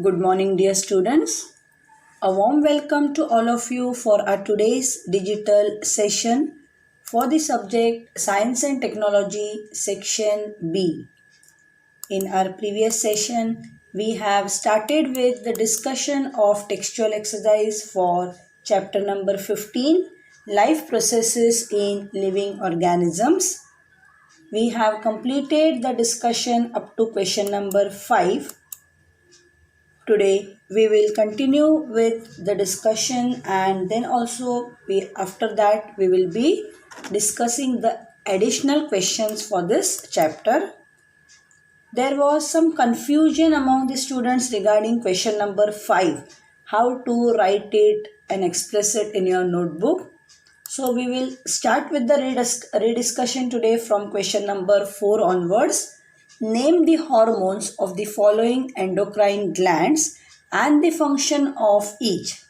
Good morning, dear students. A warm welcome to all of you for our today's digital session for the subject Science and Technology, Section B. In our previous session, we have started with the discussion of textual exercise for chapter number 15, Life Processes in Living Organisms. We have completed the discussion up to question number 5. Today we will continue with the discussion, and then also after that we will be discussing the additional questions for this chapter. There was some confusion among the students regarding question number 5, how to write it and express it in your notebook. So we will start with the rediscussion today from question number 4 onwards. Name the hormones of the following endocrine glands and the function of each.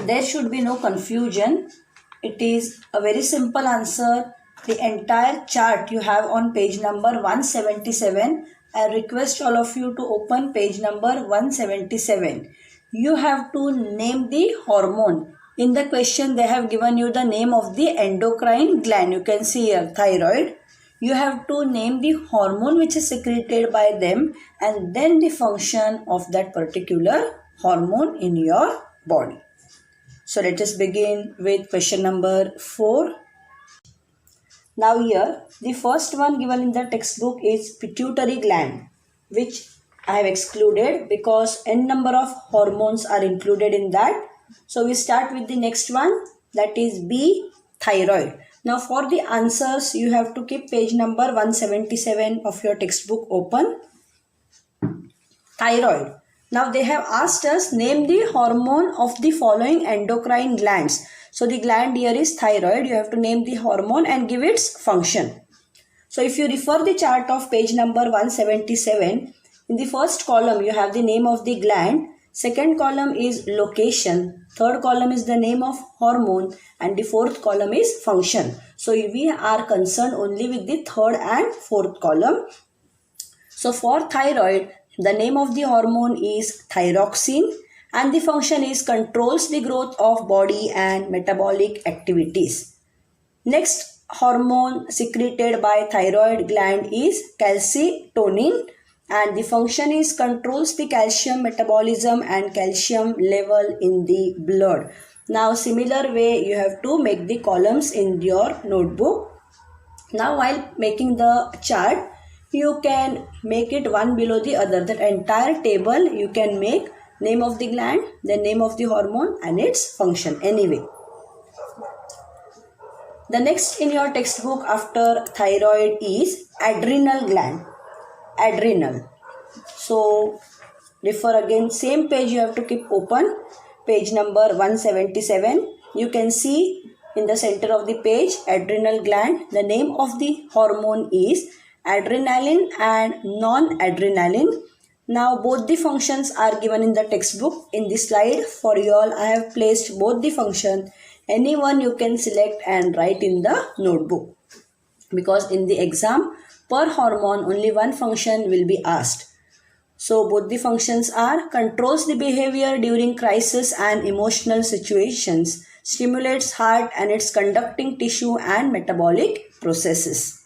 There should be no confusion. It is a very simple answer. The entire chart you have on page number 177. I request all of you to open page number 177. You have to name the hormone. In the question they have given you the name of the endocrine gland. You can see here thyroid. You have to name the hormone which is secreted by them and then the function of that particular hormone in your body. So let us begin with question number 4. Now here the first one given in the textbook is pituitary gland, which I have excluded because n number of hormones are included in that. So we start with the next one, that is B, thyroid. Now for the answers you have to keep page number 177 of your textbook open. Thyroid. Now they have asked us name the hormone of the following endocrine glands. So the gland here is thyroid. You have to name the hormone and give its function. So if you refer the chart of page number 177, in the first column you have the name of the gland. Second column is location, third column is the name of hormone, and the fourth column is function. So we are concerned only with the third and fourth column. So for thyroid, the name of the hormone is thyroxine and the function is controls the growth of body and metabolic activities. Next hormone secreted by thyroid gland is calcitonin, and the function is controls the calcium metabolism and calcium level in the blood. Now similar way you have to make the columns in your notebook. Now while making the chart, you can make it one below the other. That entire table you can make name of the gland, the name of the hormone and its function anyway. The next in your textbook after thyroid is adrenal gland. Adrenal. So refer again, same page you have to keep open, page number 177. You can see in the center of the page adrenal gland. The name of the hormone is adrenaline and non-adrenaline. Now both the functions are given in the textbook. In this slide for you all I have placed both the function. Any one you can select and write in the notebook, because in the exam per hormone only one function will be asked. So both the functions are controls the behavior during crisis and emotional situations, stimulates heart and its conducting tissue and metabolic processes.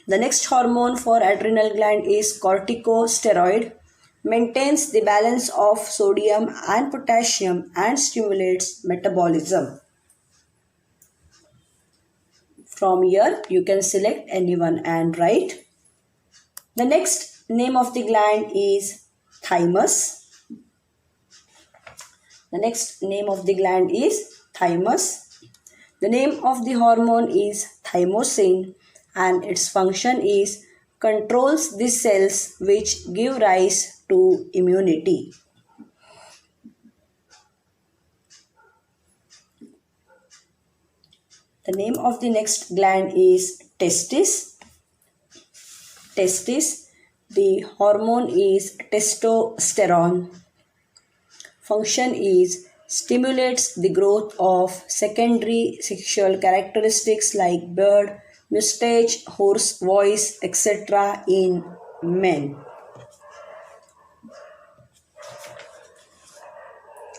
The next hormone for adrenal gland is corticosteroid, maintains the balance of sodium and potassium and stimulates metabolism. From here you can select anyone and write. The next name of the gland is thymus. The next name of the gland is thymus. The name of the hormone is thymosin and its function is controls the cells which give rise to immunity. The name of the next gland is testis. Testis. The hormone is testosterone. Function is stimulates the growth of secondary sexual characteristics like beard, mustache, hoarse voice, etc. in men.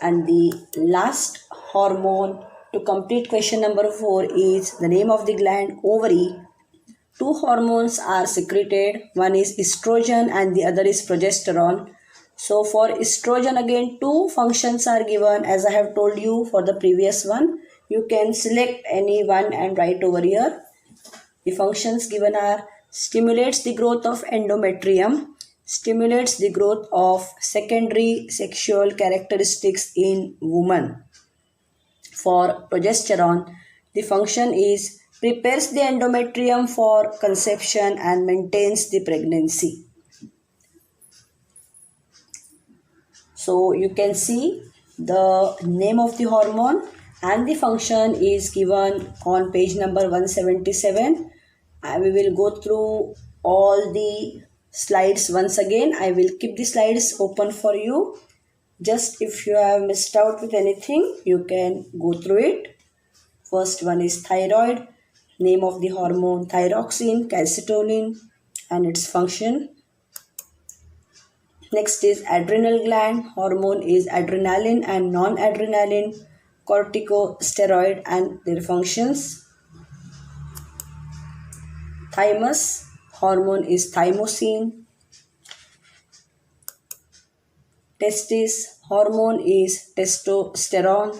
And the last hormone to complete question number 4 is the name of the gland, ovary. Two hormones are secreted. One is estrogen and the other is progesterone. So for estrogen again two functions are given as I have told you for the previous one. You can select any one and write over here. The functions given are stimulates the growth of endometrium, stimulates the growth of secondary sexual characteristics in women. For progesterone, the function is prepares the endometrium for conception and maintains the pregnancy. So you can see the name of the hormone and the function is given on page number 177. We will go through all the slides once again. I will keep the slides open for you. Just if you have missed out with anything, you can go through it. First one is thyroid, name of the hormone thyroxine, calcitonin and its function. Next is adrenal gland, hormone is adrenaline and non-adrenaline, corticosteroid and their functions. Thymus, hormone is thymosin. Testis, hormone is testosterone.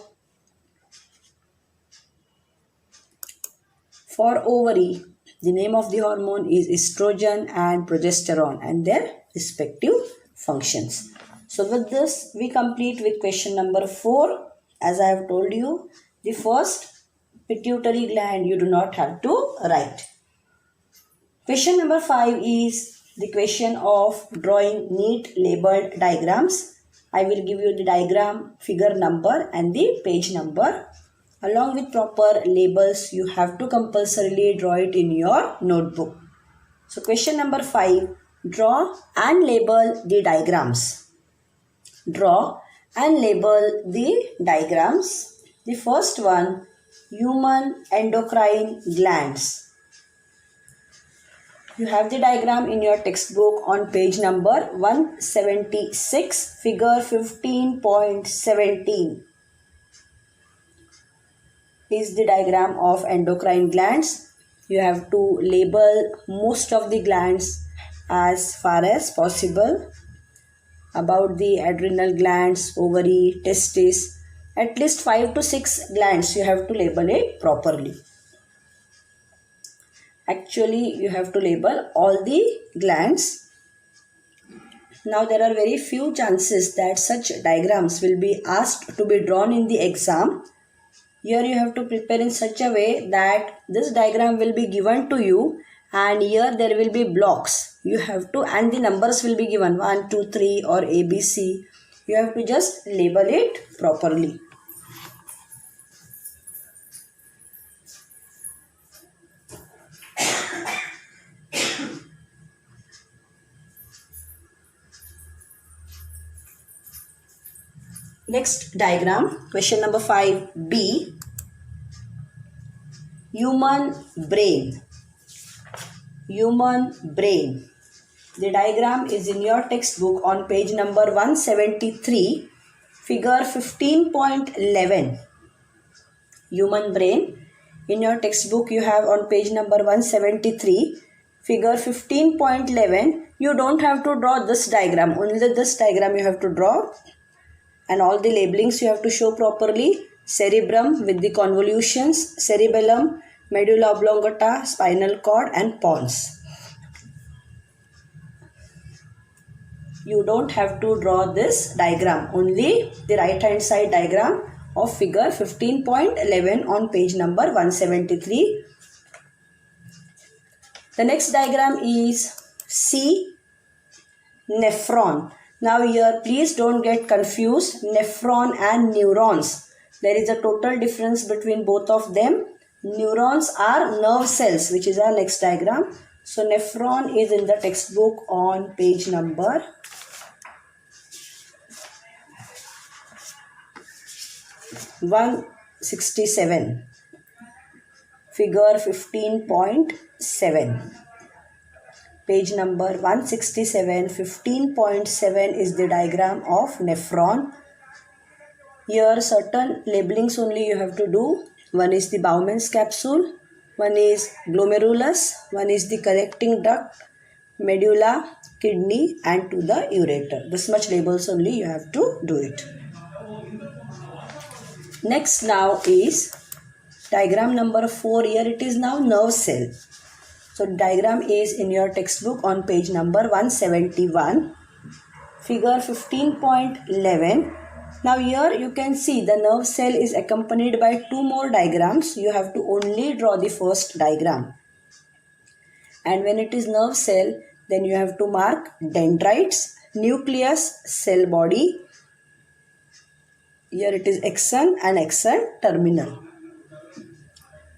For ovary, the name of the hormone is estrogen and progesterone and their respective functions. So with this, we complete with question number 4. As I have told you, the first pituitary gland you do not have to write. Question number 5 is the question of drawing neat labeled diagrams. I will give you the diagram figure number and the page number. Along with proper labels, you have to compulsorily draw it in your notebook. So question number 5, draw and label the diagrams. Draw and label the diagrams. The first one, human endocrine glands. You have the diagram in your textbook on page number 176, figure 15.17. Is the diagram of endocrine glands. You have to label most of the glands as far as possible. About the adrenal glands, ovary, testis, at least 5 to 6 glands you have to label it properly. Actually, you have to label all the glands. Now there are very few chances that such diagrams will be asked to be drawn in the exam. Here you have to prepare in such a way that this diagram will be given to you and here there will be blocks. You have to, and the numbers will be given 1, 2, 3 or ABC. You have to just label it properly. Next diagram, question number 5B. Human brain. Human brain. The diagram is in your textbook on page number 173, figure 15.11. Human brain. In your textbook you have on page number 173, figure 15.11. You don't have to draw this diagram, only this diagram you have to draw. And all the labelings you have to show properly. Cerebrum with the convolutions, cerebellum, medulla oblongata, spinal cord and pons. You don't have to draw this diagram, only the right hand side diagram of figure 15.11 on page number 173. The next diagram is C, nephron. Now here please don't get confused, nephron and neurons. There is a total difference between both of them. Neurons are nerve cells, which is our next diagram. So nephron is in the textbook on page number 167, figure 15.7. Page number 167, 15.7 is the diagram of nephron. Here certain labelings only you have to do. One is the Bowman's capsule, one is glomerulus, one is the collecting duct, medulla, kidney and to the ureter. This much labels only you have to do it. Next now is diagram number 4. Here it is now nerve cell. So diagram is in your textbook on page number 171, figure 15.11. Now here you can see the nerve cell is accompanied by two more diagrams. You have to only draw the first diagram. And when it is nerve cell, then you have to mark dendrites, nucleus, cell body. Here it is axon and axon terminal.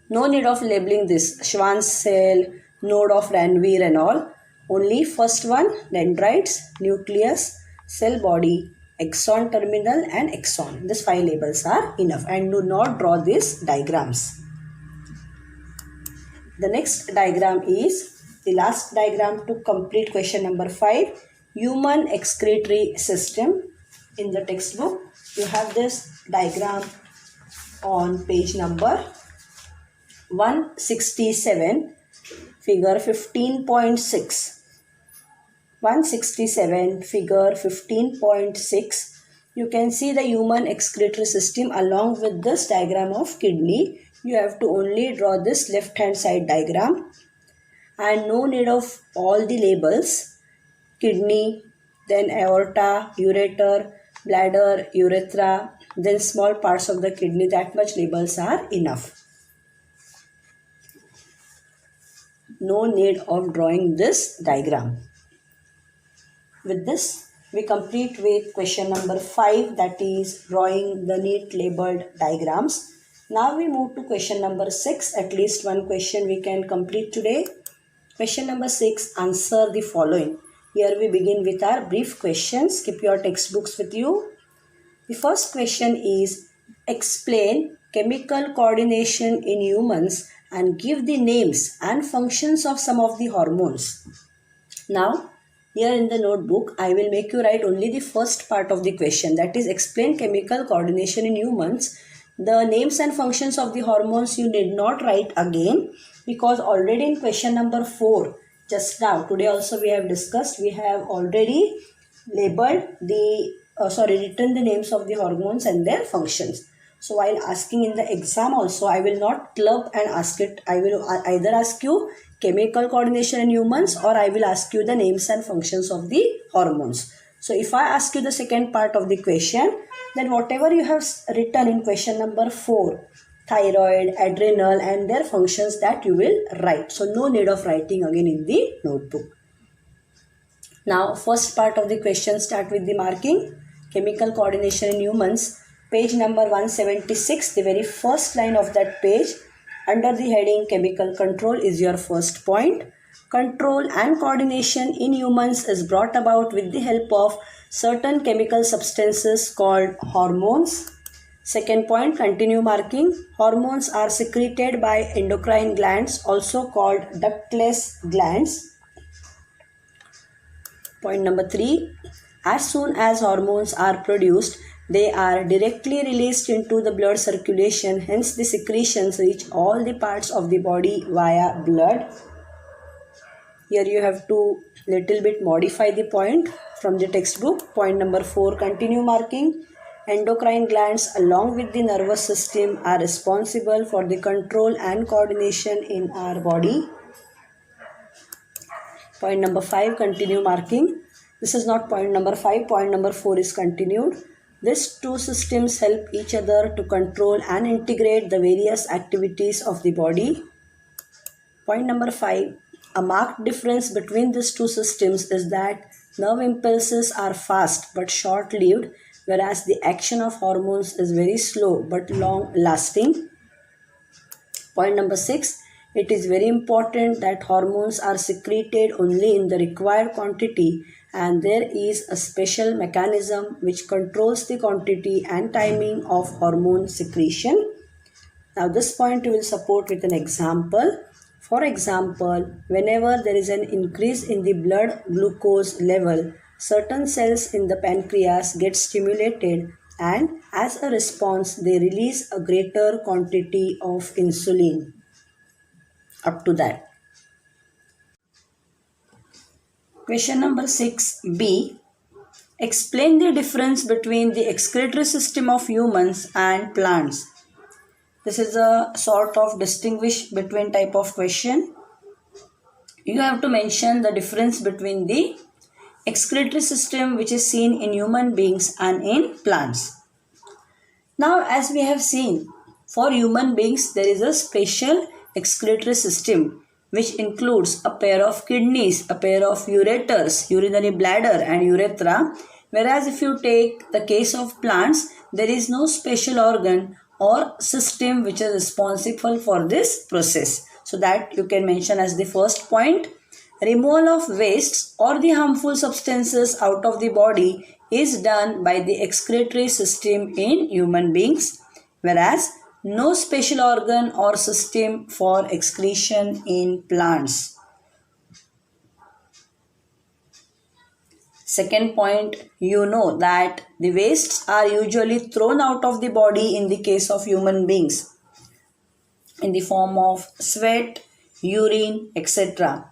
No need of labeling this Schwann cell, node of Ranvier and all. Only first one, dendrites, nucleus, cell body, axon terminal and axon. These 5 labels are enough, and do not draw these diagrams. The next diagram is the last diagram to complete question number 5. Human excretory system. In the textbook, you have this diagram on page number 167, figure 15.6. 167, figure 15.6. You can see the human excretory system along with this diagram of kidney. You have to only draw this left hand side diagram, and no need of all the labels. Kidney, then aorta, ureter, bladder, urethra, then small parts of the kidney. That much labels are enough. No need of drawing this diagram. With this, we complete with question number 5, that is drawing the neat labeled diagrams. Now we move to question number 6. At least one question we can complete today. Question number 6, answer the following. Here we begin with our brief questions. Keep your textbooks with you. The first question is, explain chemical coordination in humans and give the names and functions of some of the hormones. Now, here in the notebook, I will make you write only the first part of the question, that is explain chemical coordination in humans. The names and functions of the hormones you need not write again, because already in question number 4, just now, today also we have discussed, we have already labeled the, written the names of the hormones and their functions. So while asking in the exam also, I will not club and ask it. I will either ask you chemical coordination in humans, or I will ask you the names and functions of the hormones. So if I ask you the second part of the question, then whatever you have written in question number 4, thyroid, adrenal and their functions, that you will write. So no need of writing again in the notebook. Now first part of the question, start with the marking. Chemical coordination in humans, page number 176, the very first line of that page, under the heading chemical control is your first point. Control and coordination in humans is brought about with the help of certain chemical substances called hormones. Second point, continue marking. Hormones are secreted by endocrine glands, also called ductless glands. Point number 3, as soon as hormones are produced, they are directly released into the blood circulation, hence the secretions reach all the parts of the body via blood. Here you have to little bit modify the point from the textbook. Point number 4, continue marking. Endocrine glands along with the nervous system are responsible for the control and coordination in our body. Point number 5, continue marking. This is not point number 5, point number 4 is continued. These two systems help each other to control and integrate the various activities of the body. Point number 5, a marked difference between these two systems is that nerve impulses are fast but short-lived, whereas the action of hormones is very slow but long-lasting. Point number 6, it is very important that hormones are secreted only in the required quantity, and there is a special mechanism which controls the quantity and timing of hormone secretion. Now this point we will support with an example. For example, whenever there is an increase in the blood glucose level, certain cells in the pancreas get stimulated and as a response they release a greater quantity of insulin. Up to that. Question number 6b. Explain the difference between the excretory system of humans and plants. This is a sort of distinguish between type of question. You have to mention the difference between the excretory system which is seen in human beings and in plants. Now, as we have seen, for human beings there is a special excretory system which includes a pair of kidneys, a pair of ureters, urinary bladder and urethra. Whereas if you take the case of plants, there is no special organ or system which is responsible for this process. So that you can mention as the first point. Removal of wastes or the harmful substances out of the body is done by the excretory system in human beings, whereas no special organ or system for excretion in plants. Second point, you know that the wastes are usually thrown out of the body in the case of human beings in the form of sweat, urine, etc.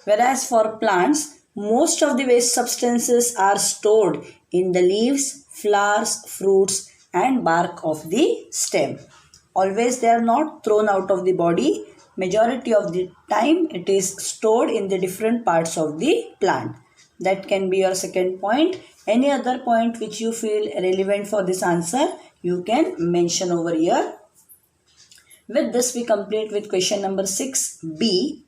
Whereas for plants, most of the waste substances are stored in the leaves, flowers, fruits and bark of the stem. Always they are not thrown out of the body. Majority of the time it is stored in the different parts of the plant. That can be your second point. Any other point which you feel relevant for this answer, you can mention over here. With this we complete with question number 6b.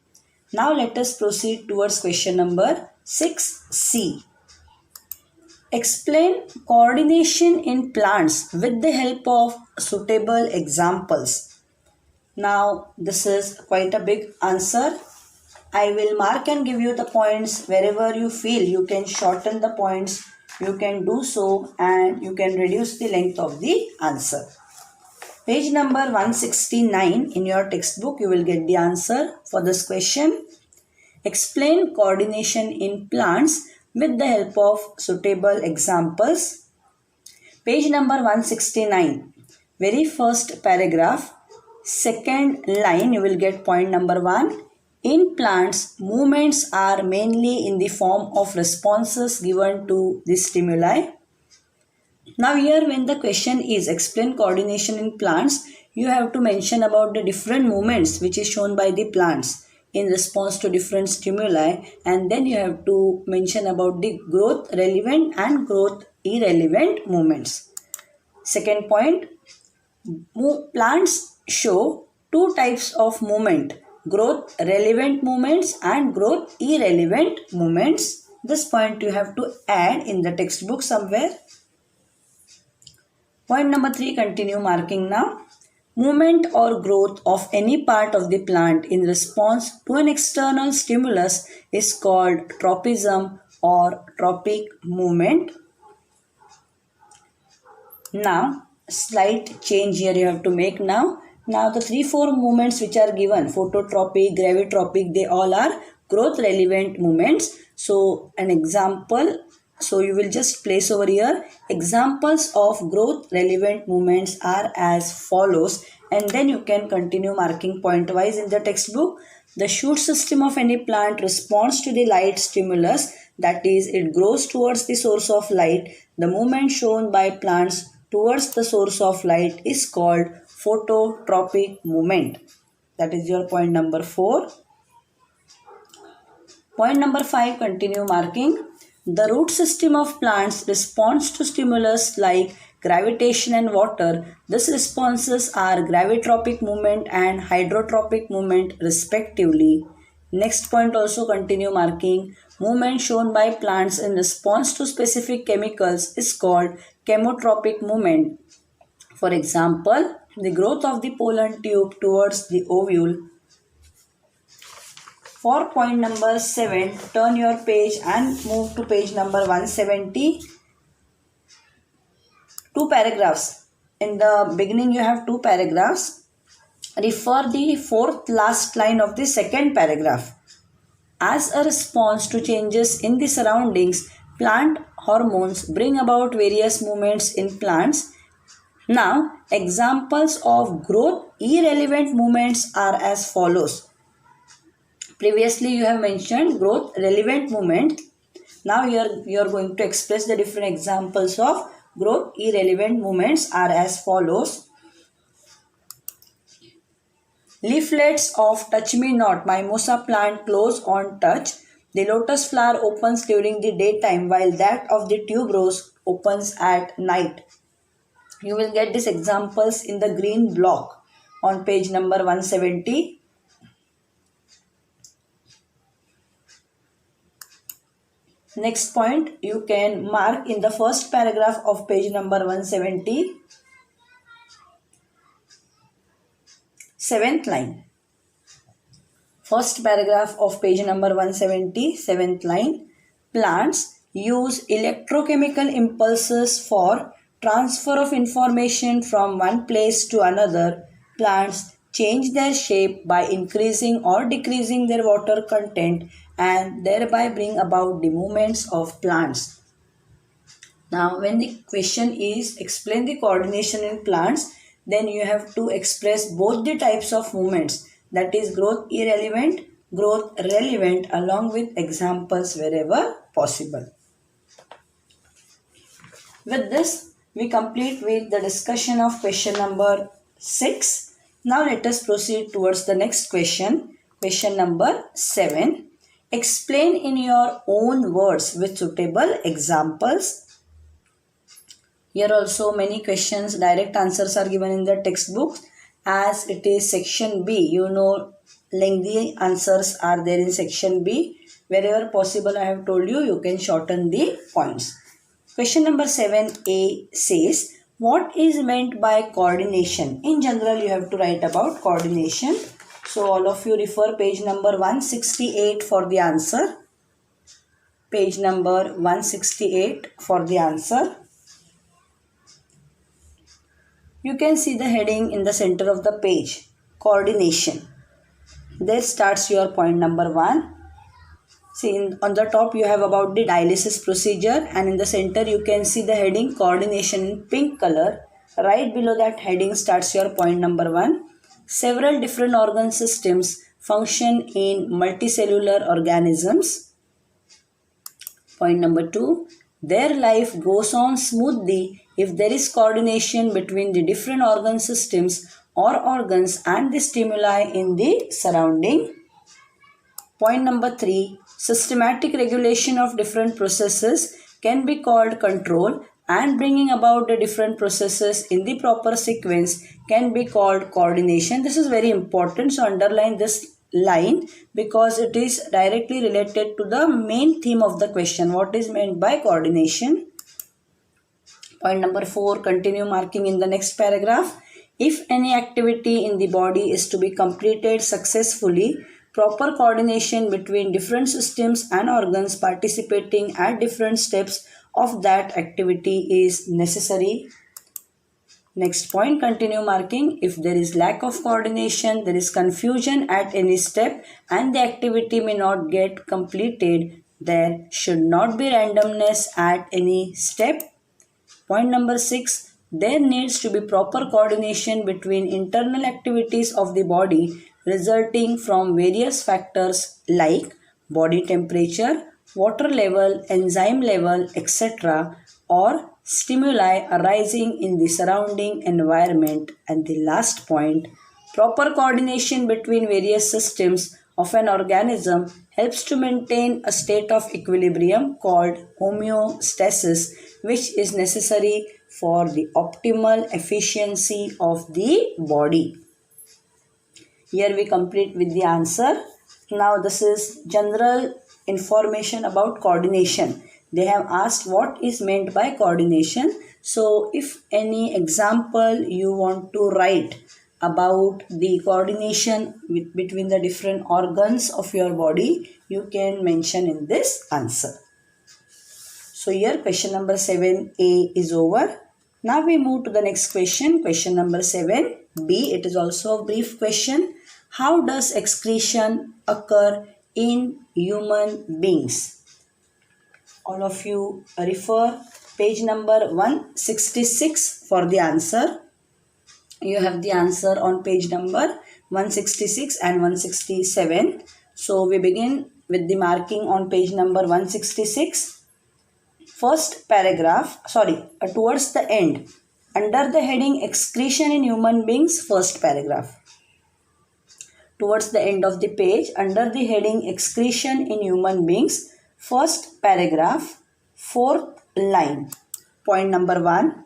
Now let us proceed towards question number 6c. Explain coordination in plants with the help of suitable examples. Now this is quite a big answer. I will mark and give you the points. Wherever you feel you can shorten the points, you can do so and you can reduce the length of the answer. Page number 169 in your textbook you will get the answer for this question. Explain coordination in plants with the help of suitable examples. Page number 169. Very first paragraph, second line you will get point number 1. In plants, movements are mainly in the form of responses given to the stimuli. Now here when the question is explain coordination in plants, you have to mention about the different movements which is shown by the plants in response to different stimuli, and then you have to mention about the growth relevant and growth irrelevant movements. Second point, plants show two types of movement, growth relevant movements and growth irrelevant movements. This point you have to add in the textbook somewhere. Point number 3, continue marking now. Movement or growth of any part of the plant in response to an external stimulus is called tropism or tropic movement. Now, slight change here you have to make now. Now, the 3-4 movements which are given, phototropic, gravitropic, they all are growth relevant movements. So, an example. So, you will just place over here examples of growth relevant movements are as follows, and then you can continue marking point wise in the textbook. The shoot system of any plant responds to the light stimulus, that is it grows towards the source of light. The movement shown by plants towards the source of light is called phototropic movement. That is your point number 4. Point number 5, continue marking. The root system of plants responds to stimulus like gravitation and water. These responses are gravitropic movement and hydrotropic movement respectively. Next point also continue marking. Movement shown by plants in response to specific chemicals is called chemotropic movement. For example, the growth of the pollen tube towards the ovule. For point number 7, turn your page and move to page number 170. 2 paragraphs. In the beginning you have 2 paragraphs. Refer the 4th last line of the 2nd paragraph. As a response to changes in the surroundings, plant hormones bring about various movements in plants. Now, examples of growth irrelevant movements are as follows. Previously, you have mentioned growth relevant movement. Now, you are going to express the different examples of growth irrelevant movements are as follows. Leaflets of Touch Me Not mimosa plant close on touch. The lotus flower opens during the daytime while that of the tuberose opens at night. You will get these examples in the green block on page number 170. Next point you can mark in the first paragraph of page number 170. Seventh line. First paragraph of page number 170, seventh line. Plants use electrochemical impulses for transfer of information from one place to another. Plants change their shape by increasing or decreasing their water content and thereby bring about the movements of plants. Now, when the question is explain the coordination in plants, then you have to express both the types of movements, that is growth irrelevant, growth relevant, along with examples wherever possible. With this, we complete with the discussion of question number 6. Now let us proceed towards the next question. Question number 7. Explain in your own words with suitable examples. Here also many questions, direct answers are given in the textbooks. As it is section B, you know lengthy answers are there in section B. Wherever possible, I have told you, you can shorten the points. Question number 7a says, what is meant by coordination? In general, you have to write about coordination. So all of you refer page number 168 for the answer. Page number 168 for the answer. You can see the heading in the center of the page, coordination. There starts your point number 1. See, on the top you have about the dialysis procedure, and in the center you can see the heading coordination in pink color. Right below that heading starts your point number 1. Several different organ systems function in multicellular organisms. Point number 2. Their life goes on smoothly if there is coordination between the different organ systems or organs and the stimuli in the surrounding. Point number 3. Systematic regulation of different processes can be called control, and bringing about the different processes in the proper sequence can be called coordination. This is very important, so underline this line because it is directly related to the main theme of the question. What is meant by coordination? Point number 4, continue marking in the next paragraph. If any activity in the body is to be completed successfully, proper coordination between different systems and organs participating at different steps of that activity is necessary. Next point, continue marking. If there is lack of coordination, there is confusion at any step and the activity may not get completed, there should not be randomness at any step. Point number 6, there needs to be proper coordination between internal activities of the body resulting from various factors like body temperature, water level, enzyme level, etc., or stimuli arising in the surrounding environment. And the last point, proper coordination between various systems of an organism helps to maintain a state of equilibrium called homeostasis, which is necessary for the optimal efficiency of the body. Here we complete with the answer. Now this is general information about coordination. They have asked what is meant by coordination. So if any example you want to write about the coordination between the different organs of your body, you can mention in this answer. So here question number 7a is over. Now we move to the next question, question number 7b. It is also a brief question. How does excretion occur in human beings? all of you refer page number 166 for the answer. You have the answer on page number 166 and 167. So we begin with the marking on page number 166. First paragraph, towards the end, under the heading excretion in human beings, first paragraph. Towards the end of the page, under the heading excretion in human beings, first paragraph, fourth line. Point number 1,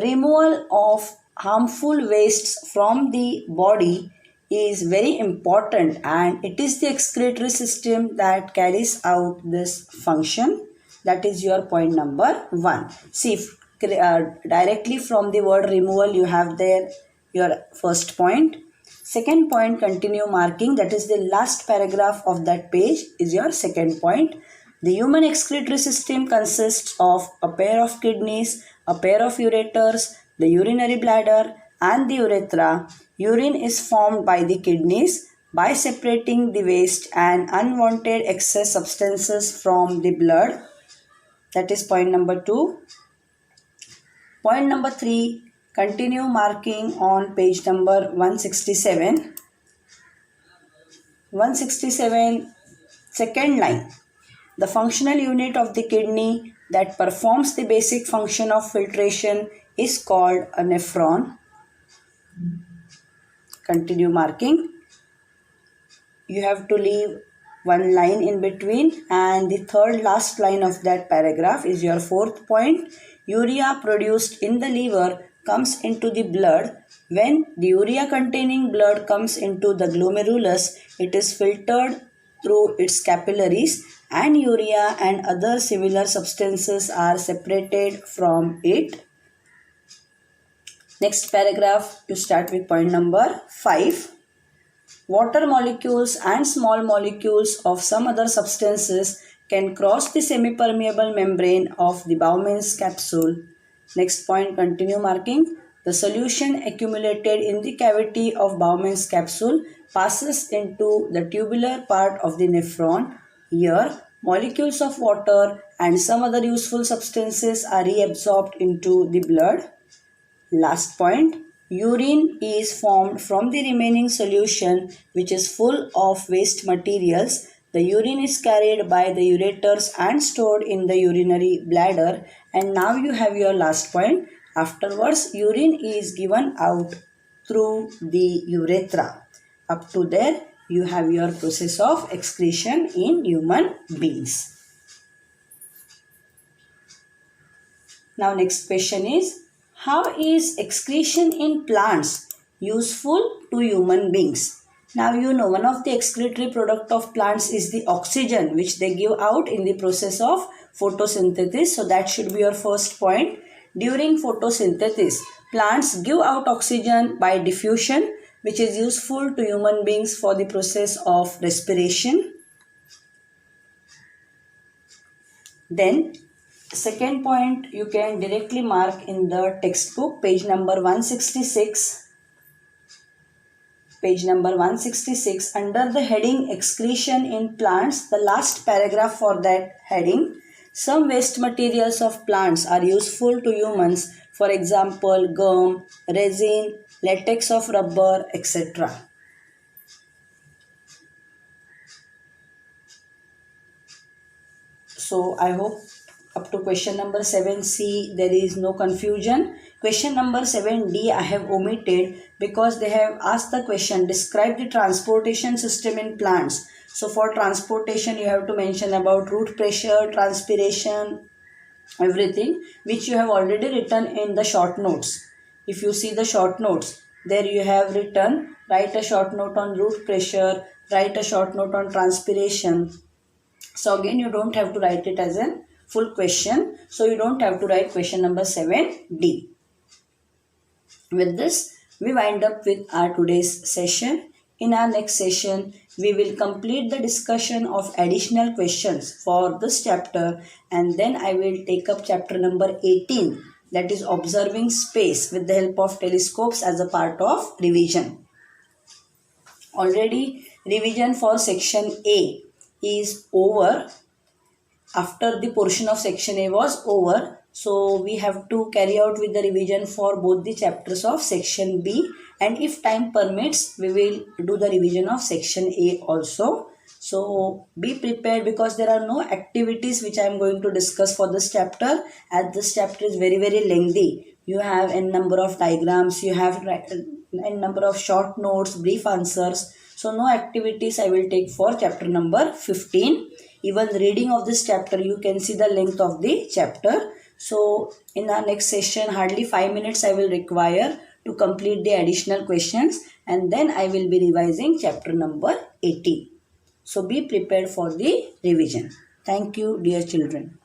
removal of harmful wastes from the body is very important, and it is the excretory system that carries out this function. That is your point number 1. See, directly from the word removal you have there your first point. Second point, continue marking, that is the last paragraph of that page is your second point. The human excretory system consists of a pair of kidneys, a pair of ureters, the urinary bladder and the urethra. Urine is formed by the kidneys by separating the waste and unwanted excess substances from the blood. That is point number 2. Point number 3, continue marking on page number 167. 167, second line. The functional unit of the kidney that performs the basic function of filtration is called a nephron. Continue marking. You have to leave one line in between, and the third last line of that paragraph is your fourth point. Urea produced in the liver comes into the blood. When the urea containing blood comes into the glomerulus, it is filtered through its capillaries and urea and other similar substances are separated from it. Next paragraph, you start with point number 5. Water molecules and small molecules of some other substances can cross the semi-permeable membrane of the Bowman's capsule. Next point, continue marking. The solution accumulated in the cavity of Bowman's capsule passes into the tubular part of the nephron. Here, molecules of water and some other useful substances are reabsorbed into the blood. Last point, urine is formed from the remaining solution which is full of waste materials. The urine is carried by the ureters and stored in the urinary bladder. And now you have your last point. Afterwards, urine is given out through the urethra. Up to there, you have your process of excretion in human beings. Now next question is, how is excretion in plants useful to human beings? Now you know one of the excretory product of plants is the oxygen which they give out in the process of photosynthesis. So that should be your first point. During photosynthesis, plants give out oxygen by diffusion which is useful to human beings for the process of respiration. Then second point you can directly mark in the textbook, page number 166. Page number 166, under the heading excretion in plants, the last paragraph for that heading. Some waste materials of plants are useful to humans, for example gum, resin, latex of rubber, etc. So I hope up to question number 7C there is no confusion. Question number 7D I have omitted because they have asked the question, describe the transportation system in plants. So for transportation you have to mention about root pressure, transpiration, everything which you have already written in the short notes. If you see the short notes, there you have written, write a short note on root pressure, write a short note on transpiration. So again you don't have to write it as a full question. So you don't have to write question number 7D. With this, we wind up with our today's session. In our next session, we will complete the discussion of additional questions for this chapter, and then I will take up chapter number 18, that is observing space with the help of telescopes as a part of revision. Already revision for section A is over. after the portion of section A was over, so we have to carry out with the revision for both the chapters of section B, and if time permits we will do the revision of section A also. So be prepared, because there are no activities which I am going to discuss for this chapter, as this chapter is very lengthy. You have n number of diagrams, you have n number of short notes, brief answers. So no activities I will take for chapter number 15. Even reading of this chapter, you can see the length of the chapter. So in our next session, hardly 5 minutes I will require to complete the additional questions, and then I will be revising chapter number 18. So be prepared for the revision. Thank you, dear children.